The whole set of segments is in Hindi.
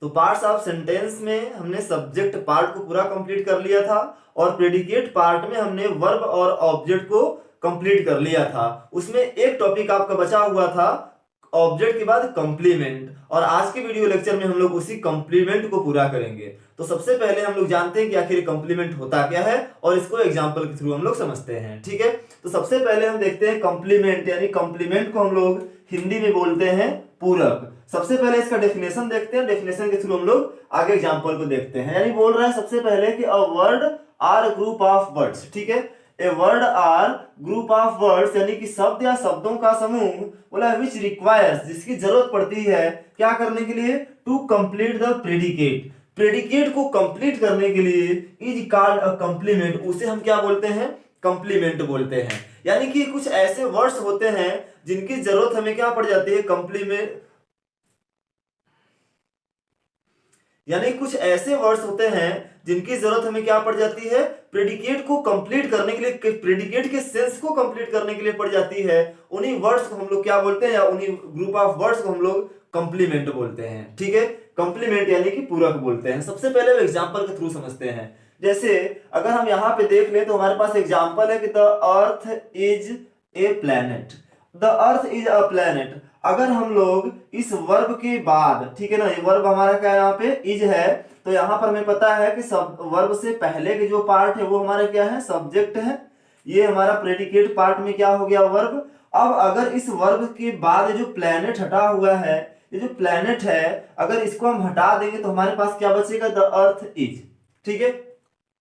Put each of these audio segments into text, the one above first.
तो पार्ट्स ऑफ सेंटेंस में हमने सब्जेक्ट पार्ट को पूरा कंप्लीट कर लिया था और प्रेडिकेट पार्ट में हमने वर्ब और ऑब्जेक्ट को कंप्लीट कर लिया था। उसमें एक टॉपिक आपका बचा हुआ था ऑब्जेक्ट के बाद कंप्लीमेंट, और आज के वीडियो लेक्चर में हम लोग उसी कंप्लीमेंट को पूरा करेंगे। तो सबसे पहले हम लोग जानते हैं कि आखिर कंप्लीमेंट होता क्या है और इसको एग्जांपल के थ्रू हम लोग समझते हैं। ठीक है, तो सबसे पहले हम देखते हैं कंप्लीमेंट, यानी कंप्लीमेंट को हम लोग हिंदी में बोलते हैं पूरक। सबसे पहले इसका डेफिनेशन देखते हैं, डेफिनेशन के थ्रू हम लोग आगे एग्जांपल को देखते हैं। यानी बोल रहा है सबसे पहले कि a word or group of words. ठीक है, a word or group of words यानी कि शब्द या शब्दों का समूह, बोला विच रिक्वायर्स जिसकी जरूरत पड़ती है क्या करने के लिए, to complete the predicate, predicate को कंप्लीट करने के लिए इज कॉल्ड अ कंप्लीमेंट, उसे हम क्या बोलते हैं, कंप्लीमेंट बोलते हैं। यानी कि कुछ ऐसे वर्ड्स होते हैं जिनकी जरूरत हमें क्या पड़ जाती है, कंप्लीमेंट, यानी कुछ ऐसे वर्ड्स होते हैं जिनकी जरूरत हमें क्या पड़ जाती है, प्रेडिकेट को कंप्लीट करने के लिए, प्रेडिकेट के सेंस को कंप्लीट करने के लिए पड़ जाती है। उन्हीं वर्ड्स को हम लोग क्या बोलते हैं, या उन्हीं ग्रुप ऑफ वर्ड्स को हम लोग कंप्लीमेंट बोलते हैं। ठीक है, कंप्लीमेंट यानी कि पूरक बोलते हैं। सबसे पहले एग्जांपल के थ्रू समझते हैं। जैसे अगर हम यहाँ पे देख ले तो हमारे पास एग्जांपल है कि the earth is a planet, the earth is a planet. अगर हम लोग इस वर्ब के बाद, ठीक है ना, ये वर्ब हमारा क्या यहाँ पे इज है, तो यहाँ पर हमें पता है कि सब वर्ब से पहले के जो पार्ट है वो हमारा क्या है, सब्जेक्ट है। ये हमारा प्रेडिकेट पार्ट में क्या हो गया, वर्ब। अब अगर इस वर्ब के बाद जो प्लैनेट हटा हुआ है, ये जो प्लैनेट है अगर इसको हम हटा देंगे तो हमारे पास क्या बचेगा, द अर्थ इज। ठीक है,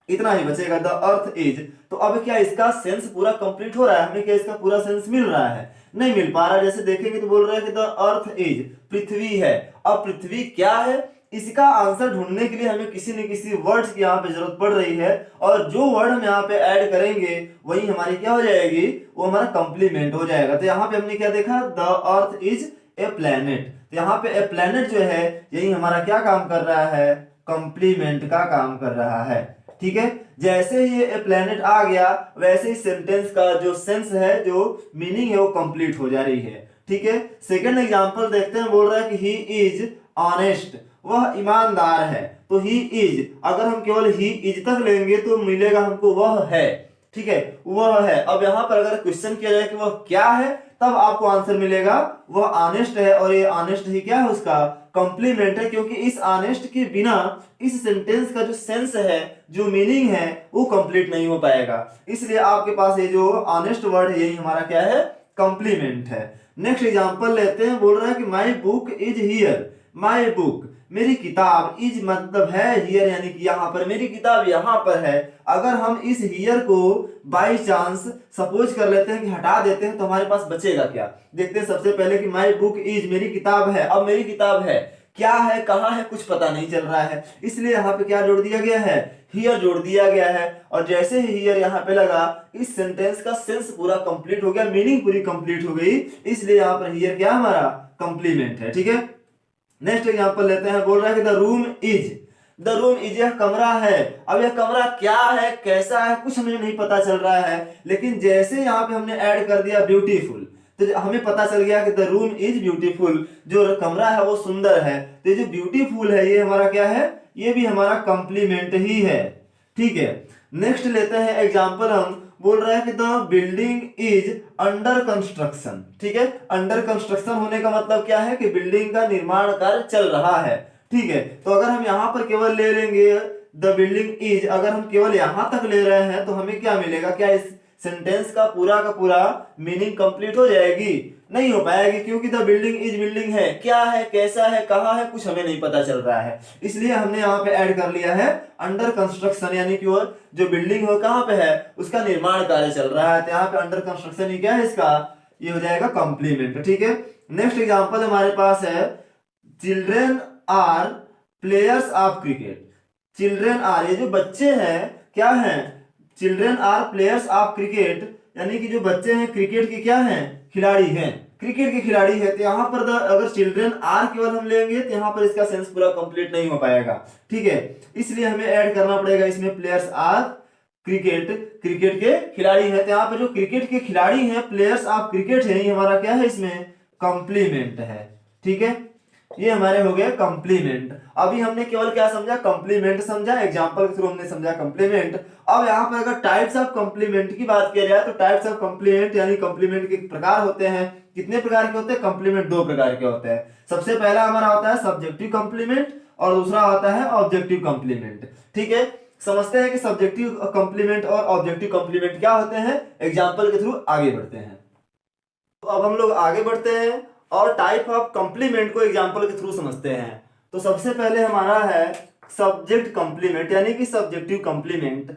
इतना ही बचेगा, द अर्थ इज। तो अब क्या इसका सेंस पूरा कंप्लीट हो रहा है, हमें क्या इसका पूरा सेंस मिल रहा है, नहीं मिल पा रहा है। जैसे देखेंगे तो बोल रहा है कि द अर्थ इज, पृथ्वी है। अब पृथ्वी क्या है, इसका आंसर ढूंढने के लिए हमें किसी न किसी वर्ड्स की यहाँ पे जरूरत पड़ रही है, और जो वर्ड हम यहाँ पे ऐड करेंगे वही हमारी क्या हो जाएगी, वो हमारा कंप्लीमेंट हो जाएगा। तो यहाँ पे हमने क्या देखा, the earth is a planet. तो यहाँ पे ए प्लैनेट जो है यही हमारा क्या काम कर रहा है, कंप्लीमेंट का काम कर रहा है। ठीक है, जैसे ही ये प्लेनेट आ गया वैसे ही सेंटेंस का जो सेंस है, जो मीनिंग है वो कंप्लीट हो जा रही है। ठीक है, सेकंड एग्जांपल देखते हैं। बोल रहा है कि ही इज ऑनेस्ट, वह ईमानदार है। तो ही इज, अगर हम केवल ही इज तक लेंगे तो मिलेगा हमको वह है। ठीक है, वह है। अब यहाँ पर अगर क्वेश्चन किया जाए कि वह क्या है, तब आपको आंसर मिलेगा वह ऑनेस्ट है, और ये ऑनेस्ट ही क्या है, उसका कंप्लीमेंट है, क्योंकि इस ऑनेस्ट के बिना इस सेंटेंस का जो सेंस है, जो मीनिंग है, वो कंप्लीट नहीं हो पाएगा। इसलिए आपके पास ये जो ऑनेस्ट वर्ड है यही हमारा क्या है, कंप्लीमेंट है। नेक्स्ट एग्जांपल लेते हैं। बोल रहा है कि my book is here, my book मेरी किताब, इज मतलब है हियर, यानी कि यहाँ पर, मेरी किताब यहाँ पर है। अगर हम इस हियर को बाई चांस सपोज कर लेते हैं कि हटा देते हैं तो हमारे पास बचेगा क्या, देखते हैं। सबसे पहले कि माय बुक इज, मेरी किताब है। अब मेरी किताब है, क्या है, कहाँ है, कुछ पता नहीं चल रहा है, इसलिए यहाँ पे क्या जोड़ दिया गया है, हियर जोड़ दिया गया है। और जैसे ही हियर यहाँ पे लगा, इस सेंटेंस का सेंस पूरा कंप्लीट हो गया, मीनिंग पूरी कंप्लीट हो गई, इसलिए यहाँ पर हियर क्या हमारा कंप्लीमेंट है। ठीक है, नेक्स्ट एग्जांपल लेते हैं। बोल रहा है कि the room is, the room is, यह कमरा है। अब यह कमरा क्या है, कैसा है, कुछ हमें नहीं पता चल रहा है, लेकिन जैसे यहाँ पे हमने ऐड कर दिया ब्यूटीफुल, तो हमें पता चल गया कि द रूम इज ब्यूटीफुल, जो कमरा है वो सुंदर है। तो ये जो ब्यूटीफुल है ये हमारा क्या है, ये भी हमारा कंप्लीमेंट ही है। ठीक है, नेक्स्ट लेते हैं एग्जांपल हम। बोल रहा है कि the building is under construction. ठीक है, अंडर कंस्ट्रक्शन होने का मतलब क्या है कि बिल्डिंग का निर्माण कार्य चल रहा है। ठीक है, तो अगर हम यहाँ पर केवल ले लेंगे द बिल्डिंग इज, अगर हम केवल यहां तक ले रहे हैं तो हमें क्या मिलेगा, क्या इस सेंटेंस का पूरा मीनिंग कंप्लीट हो जाएगी, नहीं हो पाएगी, क्योंकि द बिल्डिंग इज, बिल्डिंग है, क्या है, कैसा है, कहाँ है, कुछ हमें नहीं पता चल रहा है। इसलिए हमने यहाँ पे ऐड कर लिया है अंडर कंस्ट्रक्शन, यानी कि वो जो बिल्डिंग हो कहाँ पे है, उसका निर्माण कार्य चल रहा है। तो यहाँ पे अंडर कंस्ट्रक्शन ही क्या है इसका, ये हो जाएगा कंप्लीमेंट। ठीक है, नेक्स्ट एग्जांपल हमारे पास है, children are players of cricket. Children are, ये जो बच्चे हैं क्या हैं, children are players of cricket, यानी कि जो बच्चे हैं क्रिकेट के क्या हैं, खिलाड़ी हैं, क्रिकेट के खिलाड़ी है। तो यहाँ पर अगर चिल्ड्रेन आर केवल हम लेंगे तो यहाँ पर इसका सेंस पूरा कंप्लीट नहीं हो पाएगा। ठीक है, इसलिए हमें ऐड करना पड़ेगा इसमें प्लेयर्स आर क्रिकेट, क्रिकेट के खिलाड़ी है। तो यहाँ पर जो क्रिकेट के खिलाड़ी हैं, प्लेयर्स ऑफ क्रिकेट है, ये हमारा क्या है, इसमें कंप्लीमेंट है। ठीक है, ये हमारे हो गए कॉम्प्लीमेंट। अभी हमने केवल क्या समझा, कॉम्प्लीमेंट समझा, एग्जांपल के थ्रू हमने समझा कॉम्प्लीमेंट। अब यहाँ पर अगर टाइप्स ऑफ कॉम्प्लीमेंट की बात किया जाए तो टाइप्स ऑफ कॉम्प्लीमेंट यानी कॉम्प्लीमेंट के प्रकार होते हैं। कितने प्रकार के होते हैं? कॉम्प्लीमेंट दो प्रकार के होते हैं। सबसे पहला हमारा होता है सब्जेक्टिव कॉम्प्लीमेंट और दूसरा होता है ऑब्जेक्टिव कॉम्प्लीमेंट। ठीक है, समझते हैं कि सब्जेक्टिव कॉम्प्लीमेंट और ऑब्जेक्टिव कॉम्प्लीमेंट क्या होते हैं, एग्जांपल के थ्रू आगे बढ़ते हैं। तो अब हम लोग आगे बढ़ते हैं और टाइप ऑफ कॉम्प्लीमेंट को एग्जांपल के थ्रू समझते हैं। तो सबसे पहले हमारा है सब्जेक्ट कॉम्प्लीमेंट यानी कि सब्जेक्टिव कॉम्प्लीमेंट।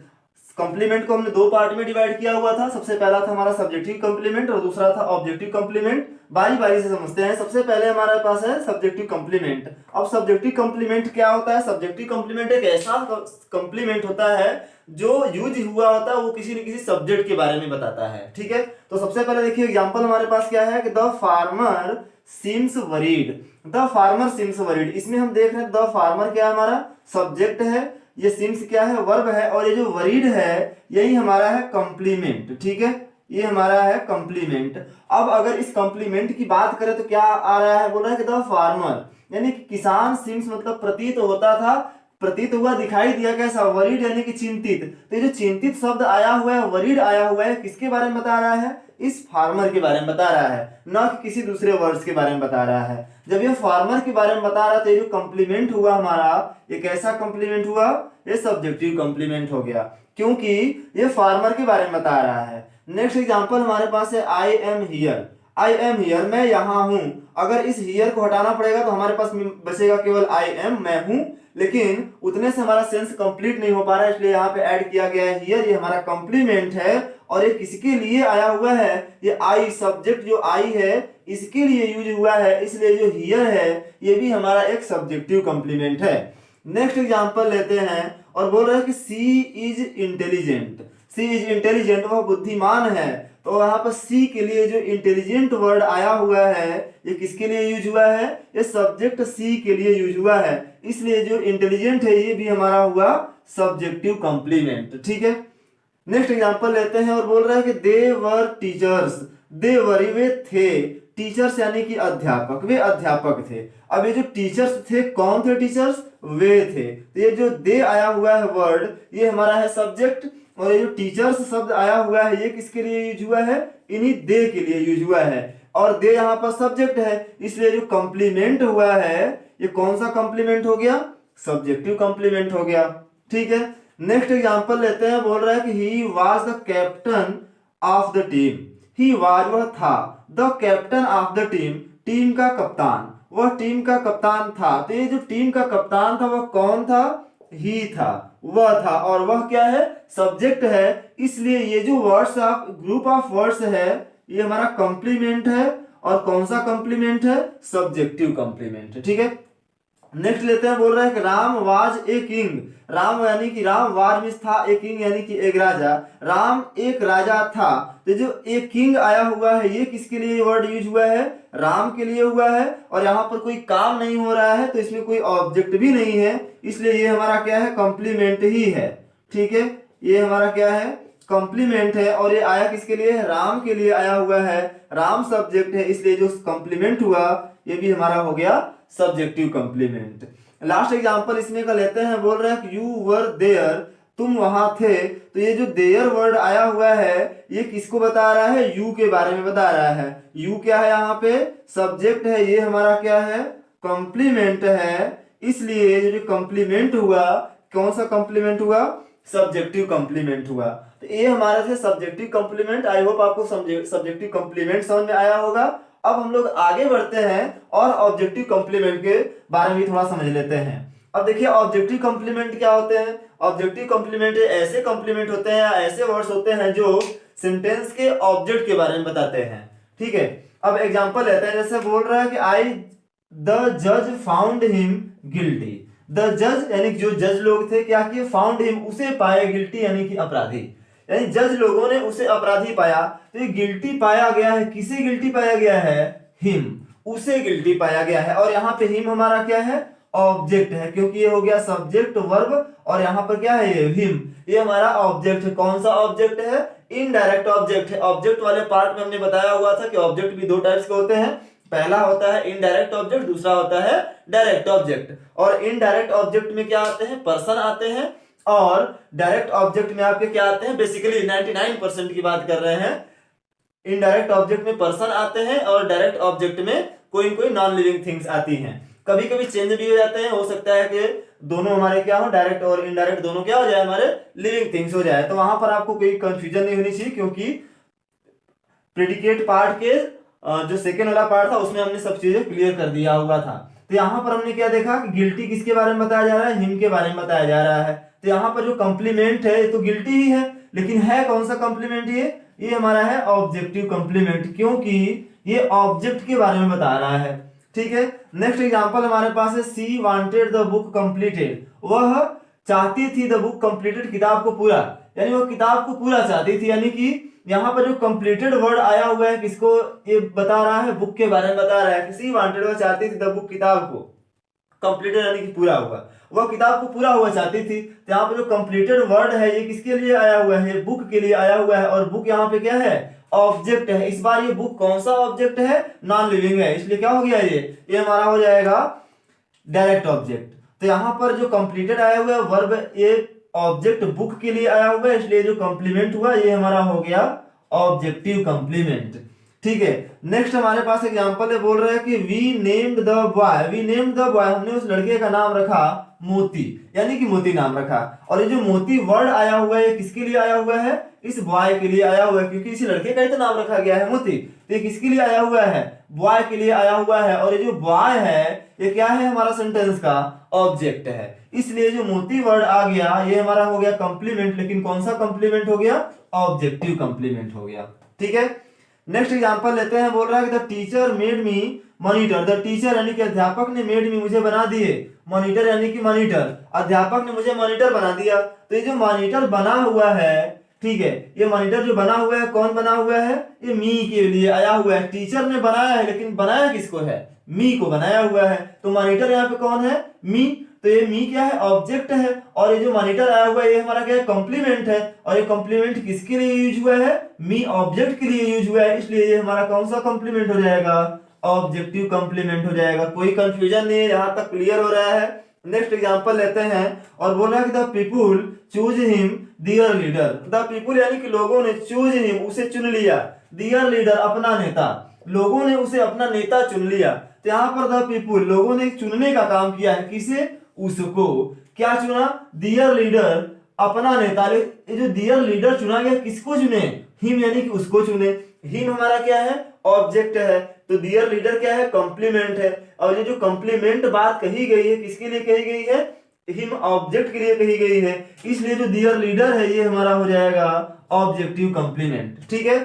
कॉम्प्लीमेंट को हमने दो पार्ट में डिवाइड किया हुआ था। सबसे पहला था हमारा सब्जेक्टिव कॉम्प्लीमेंट और दूसरा था ऑब्जेक्टिव कॉम्प्लीमेंट। बारी बारी से समझते हैं। सबसे पहले हमारे पास है सब्जेक्टिव कॉम्प्लीमेंट। अब सब्जेक्टिव कॉम्प्लीमेंट क्या होता है? सब्जेक्टिव कॉम्प्लीमेंट एक ऐसा कॉम्प्लीमेंट होता है जो यूज हुआ होता है, वो किसी न किसी सब्जेक्ट के बारे में बताता है। ठीक है, तो सबसे पहले देखिए एग्जांपल हमारे पास क्या है कि the farmer seems worried. The farmer seems worried, इसमें हम देख रहे हैं द फार्मर क्या है, हमारा सब्जेक्ट है, ये सीम्स क्या है, वर्ब है, और ये जो वरीड है यही हमारा है कॉम्प्लीमेंट। ठीक है, ये हमारा है कॉम्प्लीमेंट। अब अगर इस कॉम्प्लीमेंट की बात करें तो क्या आ रहा है, बोल रहा है कि द फार्मर यानी कि किसान, सीम्स मतलब प्रतीत होता था, प्रतीत हुआ, दिखाई दिया, कैसा, वरीड यानी कि चिंतित। तो ये जो चिंतित शब्द आया हुआ है, वरीड आया हुआ है, किसके बारे में बता रहा है? इस फार्मर के बारे में बता रहा है, न कि किसी दूसरे वर्ड्स के बारे में बता रहा है। जब ये फार्मर के बारे में बता रहा है तो ये जो कॉम्प्लीमेंट हुआ हमारा, ये कैसा कॉम्प्लीमेंट हुआ? ये सब्जेक्टिव कॉम्प्लीमेंट हो गया, क्योंकि ये फार्मर के बारे में बता रहा है। नेक्स्ट एग्जांपल हमारे पास है I am here. I am here, मैं यहाँ हूं। अगर इस हियर को हटाना पड़ेगा तो हमारे पास बचेगा केवल आई एम, मैं हूं, लेकिन उतने से हमारा सेंस कंप्लीट नहीं हो पा रहा है, इसलिए यहाँ पे ऐड किया गया है हियर। ये हमारा कॉम्प्लीमेंट है और ये किसके लिए आया हुआ है? ये आई, सब्जेक्ट जो आई है इसके लिए यूज हुआ है, इसलिए जो हियर है ये भी हमारा एक सब्जेक्टिव कॉम्प्लीमेंट है। नेक्स्ट एग्जांपल लेते हैं और बोल रहे हैं कि she is intelligent. She is intelligent, वह बुद्धिमान है। तो यहाँ पर सी के लिए जो इंटेलिजेंट वर्ड आया हुआ है ये किसके लिए यूज हुआ है? ये सब्जेक्ट सी के लिए यूज हुआ है, इसलिए जो इंटेलिजेंट है ये भी हमारा हुआ सब्जेक्टिव कॉम्प्लीमेंट। ठीक है, नेक्स्ट एग्जांपल लेते हैं और बोल रहा है कि दे वर टीचर्स। दे वर, वे थे, टीचर्स यानी कि अध्यापक, वे अध्यापक थे। अब ये जो टीचर्स थे, कौन थे टीचर्स? वे थे। तो ये जो दे आया हुआ है वर्ड, ये हमारा है सब्जेक्ट, और ये जो टीचर्स शब्द आया हुआ है ये किसके लिए यूज हुआ है? इन्हीं दे के लिए यूज हुआ है, और दे यहाँ पर सब्जेक्ट है, इसलिए जो कॉम्प्लीमेंट हुआ है ये कौन सा कॉम्प्लीमेंट हो गया? सब्जेक्टिव कॉम्प्लीमेंट हो गया। ठीक है, नेक्स्ट एग्जांपल लेते हैं। बोल रहा है कि he was the captain of the team. He was, वह था, the captain of the team, team का कप्तान, वह टीम का कप्तान था। तो ये जो टीम का कप्तान था वह कौन था? ही था, वह था, और वह क्या है? सब्जेक्ट है, इसलिए ये जो words of group of words है ये हमारा कॉम्प्लीमेंट है। और कौन सा कॉम्प्लीमेंट है? Subjective complement. ठीक है, नेक्स्ट लेते हैं। बोल रहा है कि Ram was a king. Ram यानी कि राम, वाज मींस था, ए किंग यानी कि एक राजा। राम एक राजा था। तो जो एक किंग आया हुआ है ये किसके लिए वर्ड यूज हुआ है? राम के लिए हुआ है, और यहाँ पर कोई काम नहीं हो रहा है तो इसमें कोई ऑब्जेक्ट भी नहीं है, इसलिए ये हमारा क्या है? कॉम्प्लीमेंट ही है। ठीक है, ये हमारा क्या है? कॉम्प्लीमेंट है, और ये आया किसके लिए? राम के लिए आया हुआ है। राम सब्जेक्ट है, इसलिए जो कॉम्प्लीमेंट हुआ ये भी हमारा हो गया सब्जेक्टिव कॉम्प्लीमेंट। लास्ट एग्जांपल इसमें का लेते हैं। बोल रहा है कि यू वर देयर, तुम वहां थे। तो ये जो देयर वर्ड आया हुआ है ये किसको बता रहा है? यू के बारे में बता रहा है। यू क्या है? यहाँ पे सब्जेक्ट है, ये हमारा क्या है? कॉम्प्लीमेंट है, इसलिए जो कॉम्प्लीमेंट हुआ, कौन सा कॉम्प्लीमेंट हुआ? सब्जेक्टिव कॉम्प्लीमेंट हुआ। तो ये हमारे थे सब्जेक्टिव कॉम्प्लीमेंट। आई होप आपको सब्जेक्टिव कॉम्प्लीमेंट समझ में आया होगा। अब हम लोग आगे बढ़ते हैं और ऑब्जेक्टिव कॉम्प्लीमेंट के बारे में थोड़ा समझ लेते हैं। अब देखिए ऑब्जेक्टिव कॉम्प्लीमेंट क्या होते हैं। ऑब्जेक्टिव कॉम्प्लीमेंट ऐसे कॉम्प्लीमेंट होते हैं या ऐसे वर्ड्स होते हैं जो सेंटेंस के ऑब्जेक्ट के बारे में बताते हैं। ठीक है, अब एग्जांपल लेते हैं। जैसे बोल रहा है कि आई द जज फाउंड हिम गिल्टी। द जज यानी जो जज लोग थे क्या किए? फाउंड हिम, उसे पाए, गिल्टी यानी कि अपराधी, यानी जज लोगों ने उसे अपराधी पाया। तो ये गिल्टी पाया गया है, किसे गिल्टी पाया गया है? हिम, उसे गिल्टी पाया गया है। और यहाँ पे हिम हमारा क्या है? ऑब्जेक्ट है, क्योंकि ये हो गया सब्जेक्ट वर्ब, और यहाँ पर क्या है? ये हिम, ये हमारा ऑब्जेक्ट है। कौन सा ऑब्जेक्ट है? इनडायरेक्ट ऑब्जेक्ट है। ऑब्जेक्ट वाले पार्ट में हमने बताया हुआ था कि ऑब्जेक्ट भी दो टाइप्स के होते हैं, पहला होता है इनडायरेक्ट ऑब्जेक्ट, दूसरा होता है डायरेक्ट ऑब्जेक्ट। और इनडायरेक्ट ऑब्जेक्ट में क्या आते हैं, पर्सन आते हैं, और डायरेक्ट ऑब्जेक्ट में आपके क्या आते हैं, बेसिकली 99% की बात कर रहे हैं, इनडायरेक्ट ऑब्जेक्ट में पर्सन आते हैं और डायरेक्ट ऑब्जेक्ट में कोई कोई नॉन लिविंग थिंग्स आती हैं। कभी कभी चेंज भी हो जाते हैं, हो सकता है कि दोनों हमारे क्या हो, डायरेक्ट और इनडायरेक्ट दोनों क्या हो जाए, हमारे लिविंग थिंग्स हो जाए। तो वहां पर आपको कोई कंफ्यूजन नहीं होनी चाहिए, क्योंकि प्रेडिकेट पार्ट के जो सेकेंड वाला पार्ट था उसमें हमने सब चीजें क्लियर कर दिया हुआ था। तो यहाँ पर हमने क्या देखा कि गिल्टी किसके बारे में बताया जा रहा है, हिम के बारे में बताया जा रहा है। तो यहाँ पर जो कंप्लीमेंट है ये तो गिल्टी ही है, लेकिन है कौन सा कंप्लीमेंट, ये हमारा है ऑब्जेक्टिव कंप्लीमेंट, क्योंकि ये ऑब्जेक्ट के बारे में बता रहा है। ठीक है, नेक्स्ट एग्जांपल हमारे पास है, सी वांटेड द बुक कंप्लीटेड, वह चाहती थी द बुक कंप्लीटेड, किताब को पूरा, यानी वो किताब को पूरा चाहती थी। यानी कि यहाँ पर जो कंप्लीटेड वर्ड आया हुआ है किसको ये बता रहा है, बुक के बारे में बता रहा है कि सी वांटेड, वह चाहती थी द बुक, किताब को, कंप्लीटेड यानी कि पूरा हुआ, वह किताब को पूरा हुआ चाहती थी। तो यहाँ पर जो कंप्लीटेड वर्ड है ये किसके लिए आया हुआ है, बुक के लिए आया हुआ है, और बुक यहाँ पे क्या है, ऑब्जेक्ट है। इस बार ये बुक कौन सा ऑब्जेक्ट है, नॉन लिविंग है, इसलिए क्या हो गया, ये हमारा हो जाएगा डायरेक्ट ऑब्जेक्ट। तो यहाँ पर जो कंप्लीटेड आया हुआ है वर्ब, ये ऑब्जेक्ट बुक के लिए आया हुआ है, इसलिए जो कंप्लीमेंट हुआ ये हमारा हो गया ऑब्जेक्टिव कंप्लीमेंट। ठीक है, नेक्स्ट हमारे पास एग्जांपल है, बोल रहे हैं कि we named the boy, we named the boy, हमने उस लड़के का नाम रखा मोती, यानी कि मोती नाम रखा। और ये जो मोती वर्ड आया हुआ है ये किसके लिए आया हुआ है, इस बॉय के लिए आया हुआ है, क्योंकि इसी लड़के का ही तो नाम रखा गया है मोती। तो ये किसके लिए आया हुआ है, बॉय के लिए आया हुआ है। और ये जो बॉय है ये क्या है, हमारा सेंटेंस का ऑब्जेक्ट है, इसलिए जो मोती वर्ड आ गया ये हमारा हो गया कंप्लीमेंट, लेकिन कौन सा कंप्लीमेंट हो गया, ऑब्जेक्टिव कंप्लीमेंट हो गया। ठीक है, नेक्स्ट एग्जांपल लेते हैं, बोल रहा है कि the teacher made me monitor, the teacher यानी कि अध्यापक ने मेड मी मुझे बना दिए, मॉनिटर यानी कि मॉनिटर, अध्यापक ने मुझे मॉनिटर बना दिया। तो ये जो मॉनिटर बना हुआ है, ठीक है, ये मॉनिटर जो बना हुआ है कौन बना हुआ है, ये मी के लिए आया हुआ है, टीचर ने बनाया है, लेकिन बनाया किसको है, मी को बनाया हुआ है। तो मॉनिटर यहाँ पे कौन है, मी, तो ये मी क्या है, ऑब्जेक्ट है, और ये जो मॉनिटर आया हुआ है ये हमारा क्या है, कॉम्प्लीमेंट है। और ये कॉम्प्लीमेंट किसके लिए यूज हुआ है, मी ऑब्जेक्ट के लिए यूज हुआ है, इसलिए ये हमारा कौन सा कॉम्प्लीमेंट हो जाएगा, ऑब्जेक्टिव कॉम्प्लीमेंट हो जाएगा। कोई कंफ्यूजन नहीं है, यहाँ तक क्लियर हो रहा है। नेक्स्ट एग्जांपल लेते हैं, और बोला कि the people choose him their leader, the people यानी कि लोगों ने, चूज हिम उसे चुन लिया, दियर लीडर अपना नेता, लोगों ने उसे अपना नेता चुन लिया। तो यहाँ पर द पीपुल लोगों ने चुनने का काम किया है, किसे, उसको, क्या चुना, दियर लीडर अपना नेता। ये जो दियर लीडर चुना गया किसको चुने, हिम यानी कि उसको चुने, हिम हमारा क्या है, ऑब्जेक्ट है, तो डियर लीडर क्या है, कॉम्प्लीमेंट है। और ये जो कॉम्प्लीमेंट बात कही गई है किसके लिए कही गई है, हिम ऑब्जेक्ट के लिए कही गई है, इसलिए जो डियर लीडर है ये हमारा हो जाएगा ऑब्जेक्टिव कॉम्प्लीमेंट। ठीक है,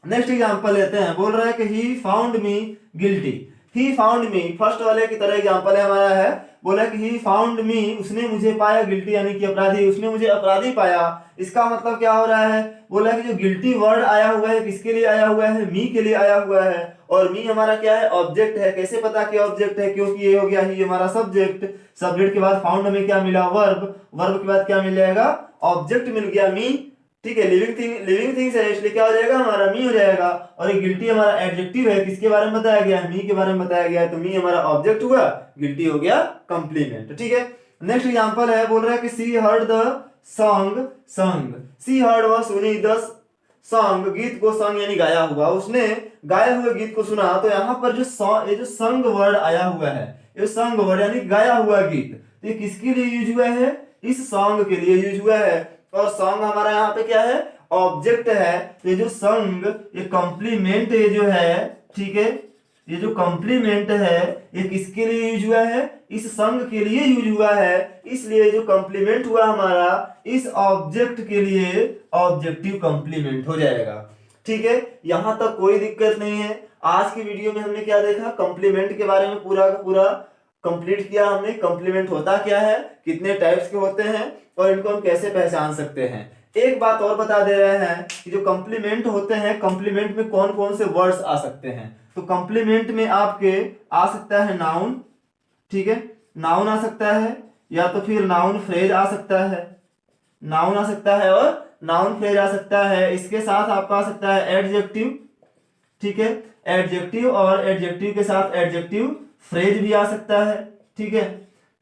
नेक्स्ट एग्जांपल लेते हैं, बोल रहा है कि he found me guilty, he found me first वाले की तरह एग्जांपल है हमारा है, बोला कि ही फाउंड मी उसने मुझे पाया, गिल्टी यानी कि अपराधी, उसने मुझे अपराधी पाया। इसका मतलब क्या हो रहा है, बोला कि जो गिल्टी वर्ड आया हुआ है किसके लिए आया हुआ है, मी के लिए आया हुआ है, और मी हमारा क्या है, ऑब्जेक्ट है। कैसे पता कि ऑब्जेक्ट है, क्योंकि ये हो गया ही हमारा सब्जेक्ट, सब्जेक्ट के बाद फाउंड हमें क्या मिला, वर्ब, वर्ब के बाद क्या मिल जाएगा, ऑब्जेक्ट मिल गया मी। ठीक है, लिविंग थिंग्स है इसलिए क्या हो जाएगा, हमारा मी हो जाएगा। और ये गिल्टी हमारा एडजेक्टिव है, किसके बारे में बताया गया है, मी के बारे में बताया गया है, तो मी हमारा ऑब्जेक्ट हुआ, गिल्टी हो गया कंप्लीमेंट। ठीक है, नेक्स्ट एग्जांपल है, बोल रहा है कि सी हर्ड द सॉन्ग संग, सी हर्ड वह सुनी, द सॉन्ग गीत को, संग यानी गाया हुआ, उसने गाए हुए गीत को सुना। तो यहाँ पर जो ये जो संग वर्ड आया हुआ है, ये संग वर्ड यानी गाया हुआ गीत, तो ये किसके लिए यूज हुआ है, इस सॉन्ग के लिए यूज हुआ है। और सॉन्ग हमारा यहाँ पे क्या है, ऑब्जेक्ट है। तो ये जो संग, ये कॉम्प्लीमेंट ये जो है, ठीक है, ये जो कॉम्प्लीमेंट है ये किसके लिए यूज हुआ है, इस संग के लिए यूज हुआ है, इसलिए जो कॉम्प्लीमेंट हुआ हमारा इस ऑब्जेक्ट के लिए ऑब्जेक्टिव कॉम्प्लीमेंट हो जाएगा। ठीक है, यहां तक कोई दिक्कत नहीं है। आज की वीडियो में हमने क्या देखा, कॉम्प्लीमेंट के बारे में पूरा का पूरा कंप्लीट किया हमने। कॉम्प्लीमेंट होता क्या है, कितने टाइप्स के होते हैं, और इनको हम कैसे पहचान सकते हैं। एक बात और बता दे रहे हैं कि जो कॉम्प्लीमेंट होते हैं, कॉम्प्लीमेंट में कौन कौन से वर्ड्स आ सकते हैं। तो कॉम्प्लीमेंट में आपके आ सकता है नाउन, ठीक है, नाउन आ सकता है, या तो फिर नाउन फ्रेज आ सकता है, नाउन आ सकता है और नाउन फ्रेज आ सकता है। इसके साथ आपका आ सकता है एडजेक्टिव, ठीक है, एडजेक्टिव और एडजेक्टिव के साथ एडजेक्टिव फ्रेज भी आ सकता है, ठीक है,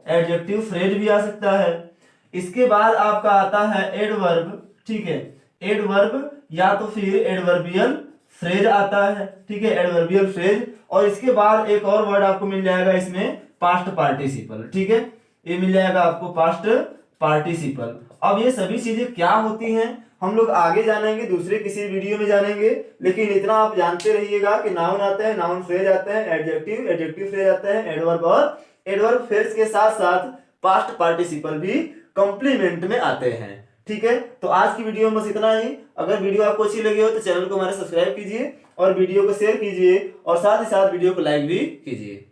एडजेक्टिव फ्रेज भी आ सकता है। इसके बाद आपका आता है एडवर्ब, ठीक है, एडवर्ब या तो फिर एडवर्बियल फ्रेज आता है, ठीक है, एडवर्बियल फ्रेज। और इसके बाद एक और वर्ड आपको मिल जाएगा इसमें, पास्ट पार्टिसिपल, ठीक है, ये मिल जाएगा आपको पास्ट पार्टिसिपल। अब ये सभी चीजें क्या होती हैं हम लोग आगे जानेंगे, दूसरे किसी वीडियो में जानेंगे, लेकिन इतना आप जानते रहिएगा कि नाउन आता है, नाउन फ्रेज आता है, एडजेक्टिव एडजेक्टिव फ्रेज आता है, एडवर्ब और एडवर्ब फ्रेज के साथ साथ पास्ट पार्टिसिपल भी कॉम्प्लीमेंट में आते हैं, ठीक है। तो आज की वीडियो में बस इतना ही। अगर वीडियो आपको अच्छी लगी हो तो चैनल को हमारे सब्सक्राइब कीजिए और वीडियो को शेयर कीजिए और साथ ही साथ वीडियो को लाइक भी कीजिए।